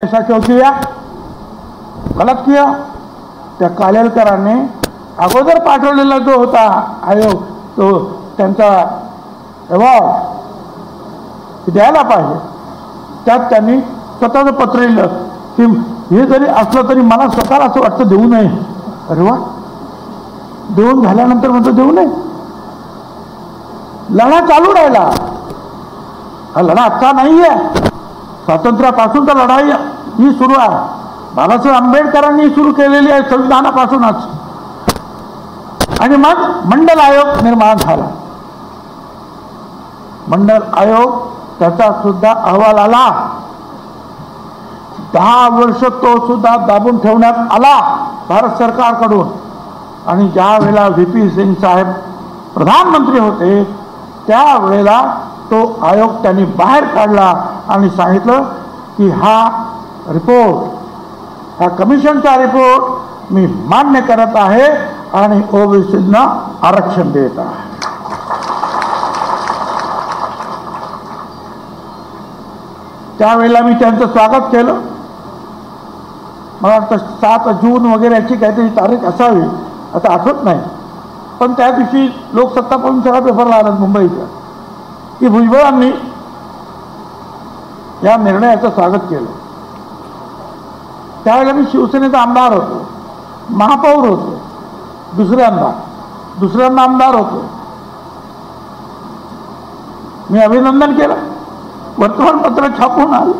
ऐसा क्यों किया, गलत किया। त्या कालेलकरांनी अगोदर पाठवलेला जो होता आयोग तो त्यांचा अहवाल द्यायला पाहिजे। त्यात त्यांनी स्वतःचं पत्र लिहिलं की हे जरी असलं तरी मला स्वतःला असं वाटतं देऊ नये। अरे वा, देऊन झाल्यानंतर म्हणतो देऊ नये। लढा चालू राहिला। हा लढा आजचा नाही आहे, स्वातंत्र्यापासूनचा लढाई ही सुरू आहे। बाबासाहेब आंबेडकरांनी सुरू केलेली आहे संविधानापासूनच। आणि मग मंडल आयोग निर्माण झाला। मंडल आयोग त्याचा सुद्धा अहवाल आला। 10 वर्ष तो सुद्धा दाबून ठेवण्यात आला भारत सरकारकडून। आणि ज्या वेळेला व्ही.पी. सिंग साहेब प्रधानमंत्री होते त्यावेळेला तो आयोग त्यांनी बाहेर काढला आणि सांगितलं की हा रिपोर्ट, हा कमिशनचा रिपोर्ट मी मान्य करत आहे आणि ओबीसींना आरक्षण देत आहे। त्यावेळेला मी त्यांचं स्वागत केलं। मला वाटतं 7 जून वगैरे याची काहीतरी तारीख असावी, आता आठवत नाही। पण त्या दिवशी लोकसत्ता पण सगळा पेपरला आला मुंबईच्या की भुजबळांनी या निर्णयाचं स्वागत केलं। त्यावेळेला मी शिवसेनेचा आमदार होतो, महापौर होतो, दुसऱ्यांदा आमदार होतो। मी अभिनंदन केलं, वर्तमानपत्र छापून आलं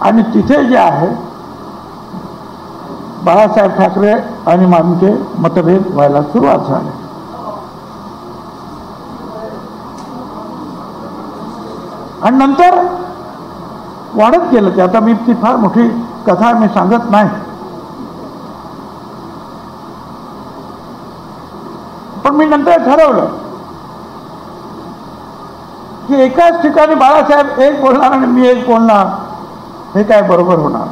आणि तिथे जे आहे बाळासाहेब ठाकरे आणि आमचे मतभेद व्हायला सुरुवात झाली। आणि नंतर वाढत गेलं की आता मी ती फार मोठी कथा मी सांगत नाही, पण मी नंतर ठरवलं की एकाच ठिकाणी बाळासाहेब एक बोलणार आणि मी एक बोलणार हे काय बरोबर होणार।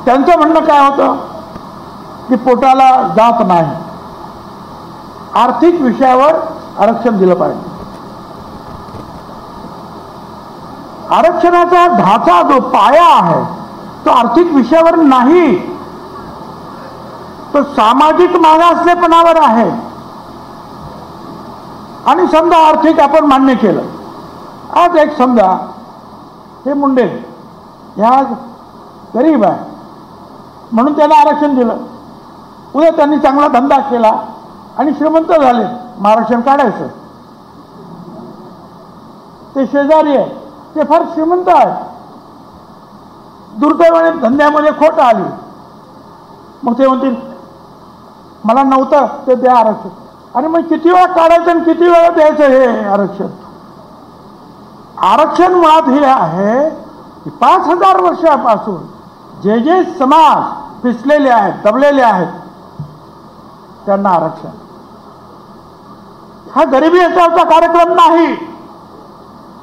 त्यांचं म्हणणं काय होतं की पोटाला जात नाही, आर्थिक विषयावर आरक्षण दिलं पाहिजे। आरक्षणाचा ढाचा जो पाया आहे तो आर्थिक विषयावर नाही, तो सामाजिक मागासलेपणावर आहे। आणि समजा आर्थिक आपण मान्य केलं, आज एक समजा हे मुंडे ह्या गरीब आहे म्हणून त्याला आरक्षण दिलं, उद्या त्यांनी चांगला धंदा केला आणि श्रीमंत झाले, मग आरक्षण काढायचं। ते शेजारी आहे, ते फार श्रीमंत आहे, दुर्दैवाने धंद्यामध्ये खोट आली, मग ते म्हणतील मला नव्हतं ते द्या आरक्षण। आणि मग किती वेळा काढायचं आणि किती वेळा द्यायचं हे आरक्षण। आरक्षण मुळात हे आहे की 5000 वर्षापासून जे जे समाज पिसलेले आहेत, दबलेले आहेत त्यांना आरक्षण। हा गरिबी हटावचा कार्यक्रम नाही।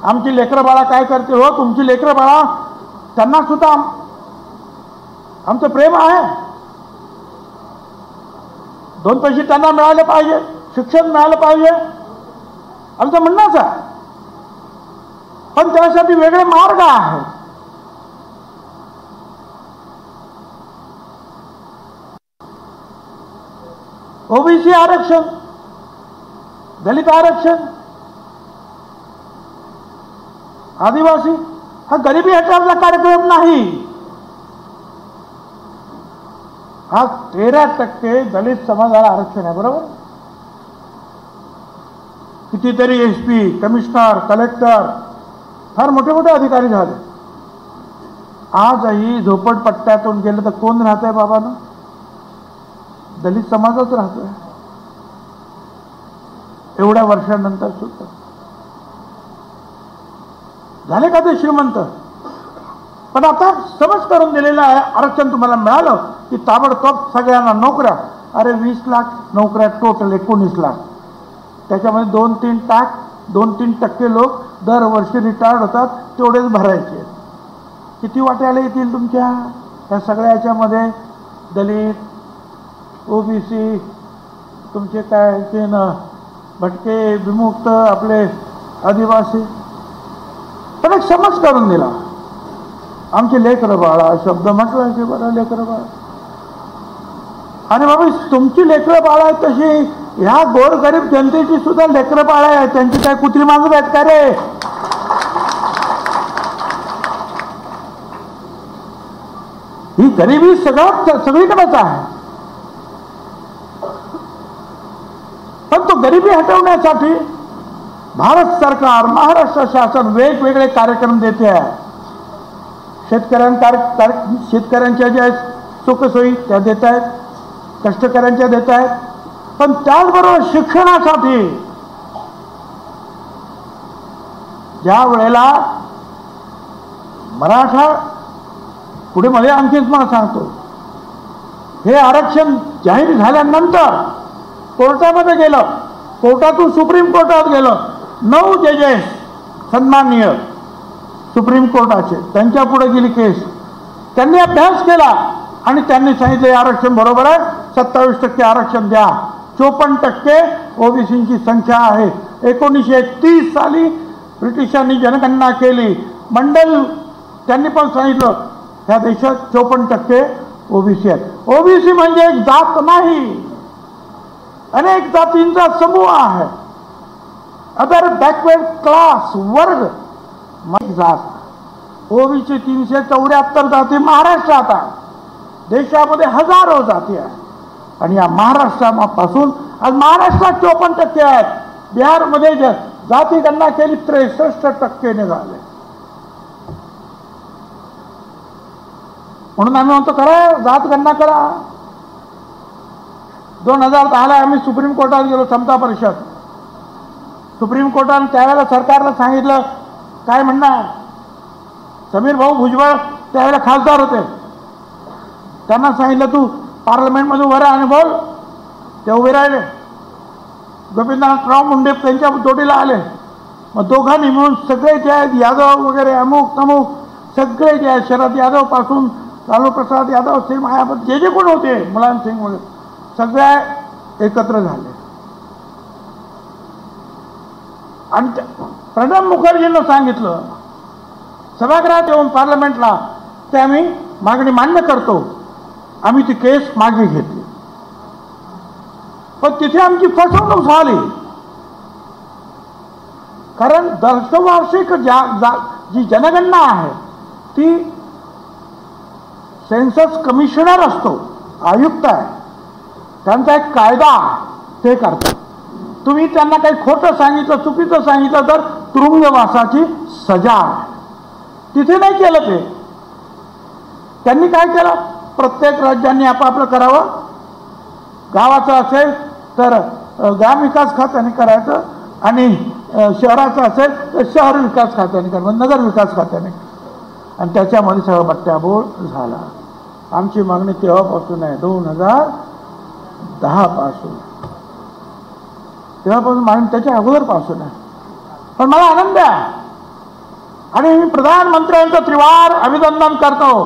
आमची लेकरं बाळा काय करतील हो, तुमची लेकरं बाळा त्यांना सुद्धा आमचं प्रेम आहे। 2 पैसे त्यांना मिळाले पाहिजे, शिक्षण मिळालं पाहिजे, आमचं म्हणणंच आहे। पण त्यासाठी वेगळे मार्ग आहेत। ओबीसी आरक्षण, दलित आरक्षण, आदिवासी हा गरिबी हटावचा कार्यक्रम नाही। हा 13% दलित समाजाला आरक्षण आहे, बरोबर। कितीतरी एसपी, कमिशनर, कलेक्टर फार मोठे मोठे अधिकारी झाले। आजही झोपडपट्ट्यातून गेलं तर कोण राहत आहे बाबांनो, दलित समाजच राहतोय एवढ्या वर्षानंतर सुद्धा। झाले का ते श्रीमंत, पण आता समज करून दिलेलं आहे आरक्षण तुम्हाला मिळालं की ताबडतोब सगळ्यांना नोकऱ्या। अरे 20 लाख नोकऱ्या टोटल 19 लाख, त्याच्यामध्ये 2-3% लोक दरवर्षी रिटायर्ड होतात, तेवढेच भरायचे। किती वाट्याला येतील तुमच्या या सगळ्या याच्यामध्ये, दलित, ओबीसी, तुमचे काय ते भटके, विमुक्त, आपले आदिवासी। पण एक समज करून दिला आमचे लेकरं बाळा शब्द म्हटला की बरं लेकरं बाळा. आणि बाबा तुमची लेकरं बाळा आहेत तशी ह्या गोरगरीब जनतेची सुद्धा लेकरं बाळा आहेत. त्यांची काय कुत्री मांजर आहेत का रे? ही गरिबी सगळीकडेच आहे. पण तो गरिबी हटवण्यासाठी भारत सरकार महाराष्ट्र शासन वेगवेगळे कार्यक्रम देते आहे. शेतकऱ्यांच्या ज्या सुखसोयी त्या देत आहेत, कष्टकऱ्यांच्या देत आहेत. पण त्याचबरोबर शिक्षणासाठी ज्या वेळेला मराठा पुढे मध्ये आणखीच मला सांगतो, हे आरक्षण जाहीर झाल्यानंतर कोर्टामध्ये गेलं, कोर्टातून सुप्रीम कोर्टात गेलं. 9 जजेस सन्माननीय सुप्रीम कोर्टाचे त्यांच्या पुढे गेली केस. त्यांनी अभ्यास केला आणि त्यांनी सांगितले आरक्षण बरोबर आहे, 27% आरक्षण द्या. 54% ओबीसीची संख्या आहे. 1931 साली ब्रिटिशांनी जनगणना केली. मंडल त्यांनी पण सांगितलं ह्या देशात 54% ओबीसी आहेत. ओबीसी म्हणजे एक जात नाही, अनेक जातींचा समूह आहे. अदर बॅकवर्ड क्लास वर्ग जात. ओबीसी 374 जाती महाराष्ट्रात आहे. देशामध्ये हजारो जाती आहेत आणि या महाराष्ट्रापासून आज महाराष्ट्रात 54% आहेत. बिहारमध्ये जाती गणना केली 63% निघाले. म्हणून आम्ही म्हणतो करा जात गणना करा. 2010ला आम्ही सुप्रीम कोर्टात गेलो, समता परिषद. सुप्रीम कोर्टाने त्यावेळेला सरकारला सांगितलं काय म्हणणार. समीर भाऊ भुजबळ त्यावेळेला खासदार होते. त्यांना सांगितलं तू पार्लमेंटमध्ये उभं राहा आणि बोल. ते उभे राहिले. गोपीनाथराव मुंडे त्यांच्या जोडीला आले. मग दोघांनी मिळून सगळे जे आहेत यादव वगैरे अमुक तमुक सगळे जे आहेत शरद यादव पासून लालू प्रसाद यादव सिंग मायावती जे कोण होते मुलायम सिंग वगैरे सगळे एकत्र झाले. आणि प्रणब मुखर्जींना सांगितलं सभागृहात येऊन पार्लमेंटला ते आम्ही मागणी मान्य करतो. आम्ही ती केस मागे घेतली. पण तिथे आमची फसवणूक झाली. कारण दशवार्षिक जी जनगणना आहे ती सेन्सस कमिशनर असतो, आयुक्त आहे, त्यांचा एक कायदा ते करतात. तुम्ही त्यांना काही खोटं सांगितलं चुकीचं सांगितलं तर तुरुंगवासाची सजा आहे. तिथे नाही केलं ते. त्यांनी काय केलं प्रत्येक राज्यांनी आपापलं करावं. गावाचं असेल तर ग्राम विकास खात्याने करायचं आणि शहराचं असेल तर शहर विकास खात्याने करावं, नगर विकास खात्याने. आणि त्याच्यामध्ये सगळं बट्ट्याबोळ झाला. आमची मागणी तेव्हापासून आहे 2010 पासून. तेव्हापासून मागणी त्याच्या अगोदरपासून आहे. पण मला आनंद आहे आणि मी प्रधानमंत्र्यांचं त्रिवार अभिनंदन करतो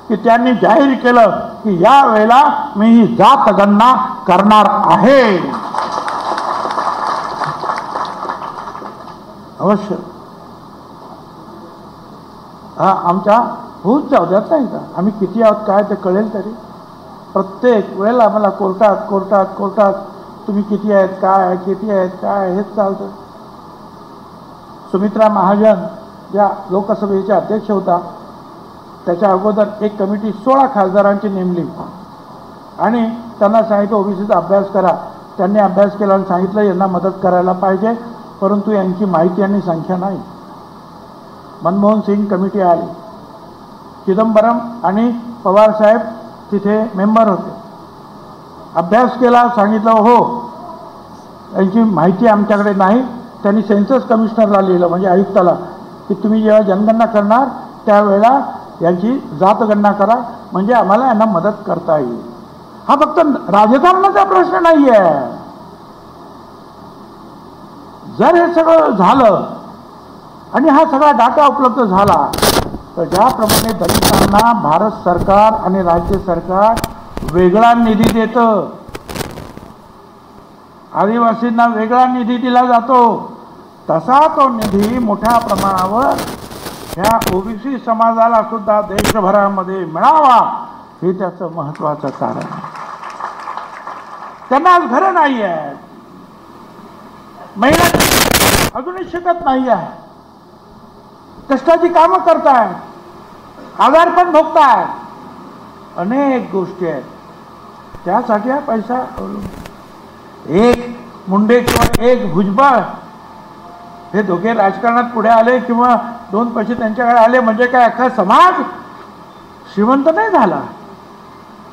की त्यांनी जाहीर केलं की या वेळेला मी ही जात गणना करणार आहे. अवश्य हा आमच्या होऊच जाऊ द्यात नाही का. आम्ही किती आहोत काय ते कळेल तरी. प्रत्येक वेळेला मला कोर्टात तुम्ही किती आहेत काय किती आहेत काय हेच चालतं. सुमित्रा महाजन ज्या लोकसभेचे अध्यक्ष होता त्याच्या अगोदर एक कमिटी 16 खासदारांची नेमली आणि त्यांना सांगितलं ओबीसीचा अभ्यास करा. त्यांनी अभ्यास केला आणि सांगितलं यांना मदत करायला पाहिजे, परंतु यांची माहिती आणि संख्या नाही. मनमोहन सिंग कमिटी आली, चिदंबरम आणि पवार साहेब तिथे मेंबर होते. अभ्यास केला, सांगितलं हो यांची माहिती आमच्याकडे नाही. त्यांनी सेन्सस कमिशनरला लिहिलं म्हणजे आयुक्ताला की तुम्ही जेव्हा जनगणना करणार त्यावेळेला यांची जातगणना करा म्हणजे आम्हाला यांना मदत करता येईल. हा फक्त राजकारणाचा प्रश्न नाही आहे. जर हे सगळं झालं आणि हा सगळा डाटा उपलब्ध झाला तर ज्याप्रमाणे दलितांना भारत सरकार आणि राज्य सरकार वेगळा निधी देतं, आदिवासींना वेगळा निधी दिला जातो, तसा तो निधी मोठ्या प्रमाणावर ह्या ओबीसी समाजाला सुद्धा देशभरामध्ये मिळावा हे त्याचं महत्वाचं कारण आहे. त्यांना आज घरं नाही आहेत, महिला अजूनही शिकत नाही आहे, कष्टाची कामं करतायत, आजारपण भोगतायत, अनेक गोष्टी आहेत. त्यासाठी हा पैसा एक मुंडे किंवा एक भुजबळ हे दोघे राजकारणात पुढे आले किंवा दोन पैसे त्यांच्याकडे आले म्हणजे काय अख्खा समाज श्रीमंत नाही झाला.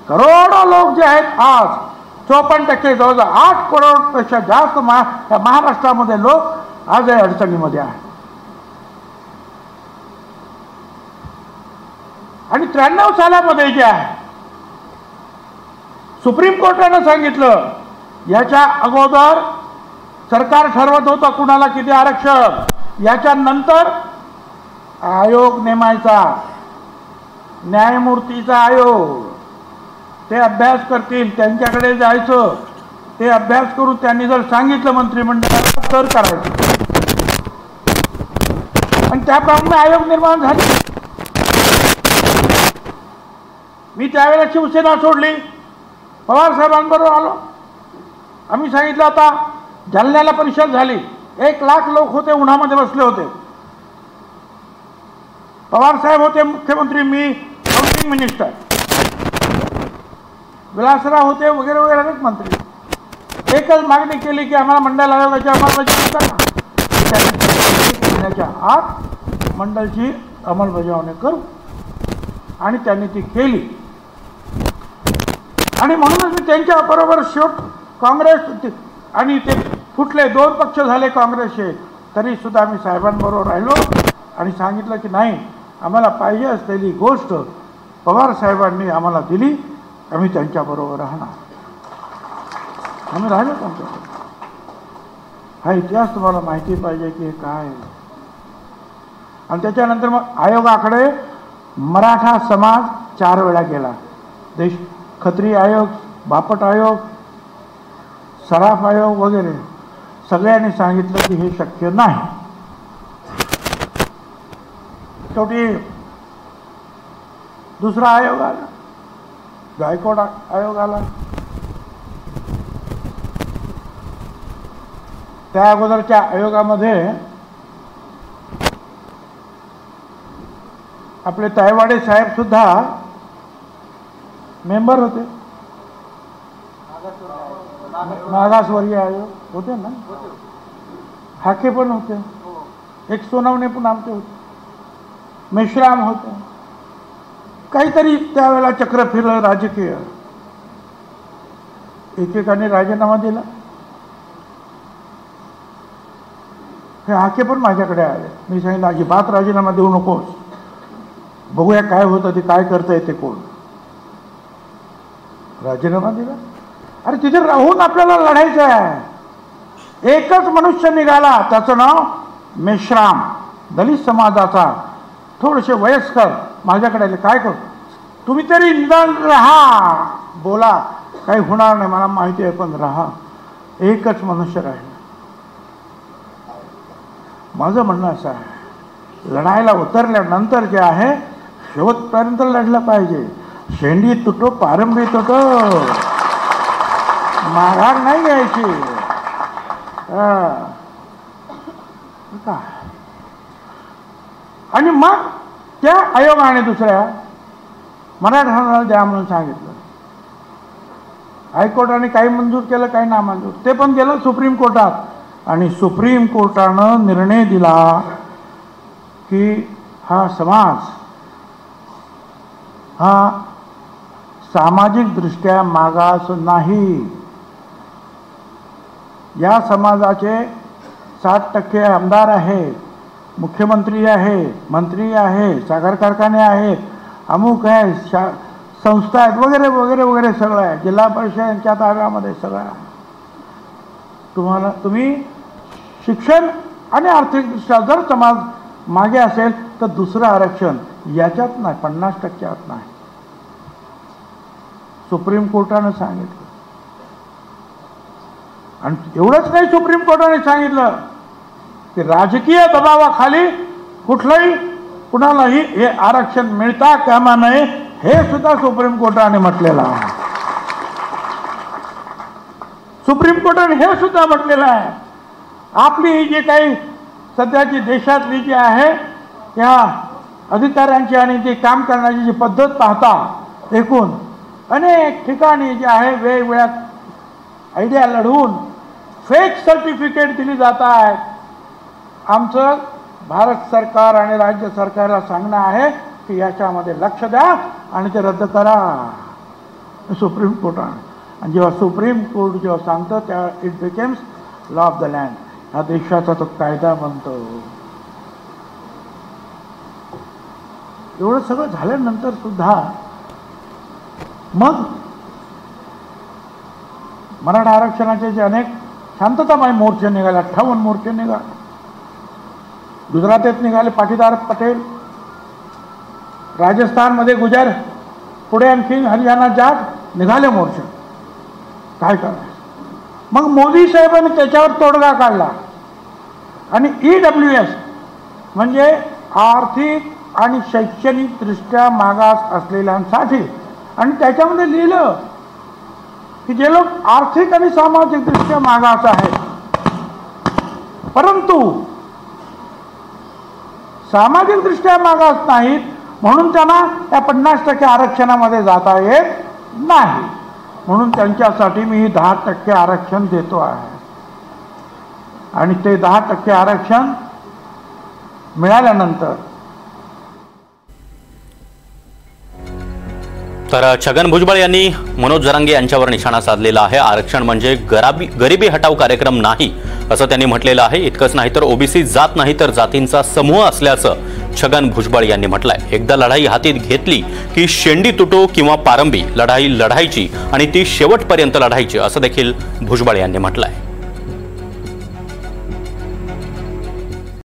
करोडो लोक जे आहेत आज 54% जवळजवळ 8 करोडपेक्षा जास्त महाराष्ट्रामध्ये लोक आज या अडचणीमध्ये आहेत. आणि 93 सालामध्ये जे आहे सुप्रीम कोर्टानं सांगितलं याच्या अगोदर सरकार ठरवत होतं कुणाला किती आरक्षण, याच्यानंतर आयोग नेमायचा, न्यायमूर्तीचा आयोग, ते अभ्यास करतील, त्यांच्याकडे जायचं, ते अभ्यास करून त्यांनी जर सांगितलं मंत्रिमंडळाला तर करायचं आणि त्याप्रमाणे आयोग निर्माण झाले. मी त्यावेळेला शिवसेना सोडली, पवार साहेबांबरोबर आलो. आम्ही सांगितलं आता जालन्याला परिषद झाली, 1 लाख लोक होते, उन्हामध्ये बसले होते. पवार साहेब होते मुख्यमंत्री, मी हाऊसिंग मिनिस्टर, विलासराव होते वगैरे वगैरे अनेक मंत्री. एकच मागणी केली की आम्हाला मंडल आयोगाची अंमलबजावणी करा. महिन्याच्या आत मंडलची अंमलबजावणी करू आणि त्यांनी ती केली. आणि म्हणूनच मी त्यांच्या बरोबर शेवट काँग्रेस आणि ते फुटले, 2 पक्ष झाले काँग्रेसचे, तरी सुद्धा आम्ही साहेबांबरोबर राहिलो आणि सांगितलं की नाही, आम्हाला पाहिजे असलेली गोष्ट पवार साहेबांनी आम्हाला दिली, आम्ही त्यांच्याबरोबर राहणार. आम्ही राहिलो त्यांच्याबरोबर. हा इतिहास तुम्हाला माहिती पाहिजे की हे काय. आणि त्याच्यानंतर मग आयोगाकडे मराठा समाज 4 वेळा गेला. खत्री आयोग, बापट आयोग, सराफ आयोग वगैरे सगळ्यांनी सांगितलं की हे शक्य नाही. शेवटी दुसरा आयोग आला, गायकवाड आयोग आला. त्या अगोदरच्या आयोगामध्ये आपले तायवाडे साहेब सुद्धा मेंबर होते. मागासवर्गीय आयोग होते ना, हाके पण होते, एक सोनवणे पण आमचे होते, मेश्राम होते. काहीतरी त्यावेळेला चक्र फिरलं राजकीय, एकेकाने राजीनामा दिला. हे हाके पण माझ्याकडे आले. मी सांगितलं अजिबात राजीनामा देऊ नकोस, बघूया काय होतं ते, काय करता येते कोण. राजीनामा दिला. अरे तिथे राहून आपल्याला लढायचं आहे. एकच मनुष्य निघाला, त्याचं नाव मेश्राम, दलित समाजाचा, थोडेसे वयस्कर, माझ्याकडे आले. काय करू, तुम्ही तरी निदान राहा, बोला, काही होणार नाही मला माहिती आहे, पण राहा. एकच मनुष्य राहिला. माझं म्हणणं असं आहे, लढायला उतरल्यानंतर जे आहे शेवटपर्यंत लढलं पाहिजे. शेंडी तुटो पारंबी तुटो, माघार नाही घ्यायची. आणि मग त्या आयोगाने दुसऱ्या मराठ्यांना द्या म्हणून सांगितलं. हायकोर्टाने काही मंजूर केलं, काही नामंजूर. ते पण गेलं सुप्रीम कोर्टात आणि सुप्रीम कोर्टानं निर्णय दिला की हा समाज हा सामाजिकदृष्ट्या मागास नाही. या समाजाचे 60% आमदार आहे, मुख्यमंत्री आहे, मंत्री आहे, साखर कारखाने आहेत, अमुक आहे, संस्था आहेत वगैरे वगैरे वगैरे सगळं आहे. जिल्हा परिषद यांच्या ताब्यामध्ये सगळं आहे. तुम्ही शिक्षण आणि आर्थिकदृष्ट्या जर समाज मागे असेल तर दुसरं आरक्षण याच्यात नाही, 50% नाही. सुप्रीम कोर्टानं सांगितलं. आणि एवढंच नाही, सुप्रीम कोर्टाने सांगितलं की राजकीय दबावाखाली कुठलंही कुणालाही हे आरक्षण मिळता कामा नये हे सुद्धा सुप्रीम कोर्टाने म्हटलेलं आहे. सुप्रीम कोर्टाने हे सुद्धा म्हटलेलं आहे. आपली ही जी काही सध्याची देशातली जी आहे या अधिकाऱ्यांची आणि ती काम करण्याची जी पद्धत पाहता एकूण अनेक ठिकाणी जे आहे वेगवेगळ्या आयडिया लढवून फेक सर्टिफिकेट दिली जात आहेत. आमचं भारत सरकार आणि राज्य सरकारला सांगणं आहे की याच्यामध्ये लक्ष द्या आणि ते रद्द करा. सुप्रीम कोर्टाने आणि जेव्हा सुप्रीम कोर्ट जेव्हा सांगतं तेव्हा it becomes law of the land. हा देशाचा तो कायदा बनतो. एवढं सगळं झाल्यानंतर सुद्धा मग मराठा आरक्षणाचे जे अनेक शांततामय मोर्चे निघाले, 58 मोर्चे निघाले. गुजरातेत निघाले पाटीदार पटेल, राजस्थानमध्ये गुजर, पुढे आणखी हरियाणा जाट निघाले मोर्चे. काय करायचं? मग मोदी साहेबांनी त्याच्यावर तोडगा काढला आणि EWS म्हणजे आर्थिक आणि शैक्षणिक दृष्ट्या मागास असलेल्यांसाठी, आणि त्याच्यामध्ये लिहिलं की जे लोक आर्थिक आणि सामाजिक दृष्ट्या मागास आहेत परंतु सामाजिक दृष्ट्या मागास नाहीत म्हणून त्यांना या 50% आरक्षणामध्ये जाता येत नाही, म्हणून त्यांच्यासाठी मी 10% आरक्षण देतो आहे. आणि ते 10% आरक्षण मिळाल्यानंतर तर छगन भुजबळ यांनी मनोज जरांगे यांच्यावर निशाणा साधलेला आहे. आरक्षण म्हणजे गरिबी हटाव कार्यक्रम नाही असं त्यांनी म्हटलेलं आहे. इतकंच नाही तर ओबीसी जात नाही तर जातींचा समूह असल्याचं छगन भुजबळ यांनी म्हटलंय. एकदा लढाई हातीत घेतली की शेंडी तुटो किंवा पारंबी लढाई लढायची आणि ती शेवटपर्यंत लढायची असं देखील भुजबळ यांनी म्हटलंय.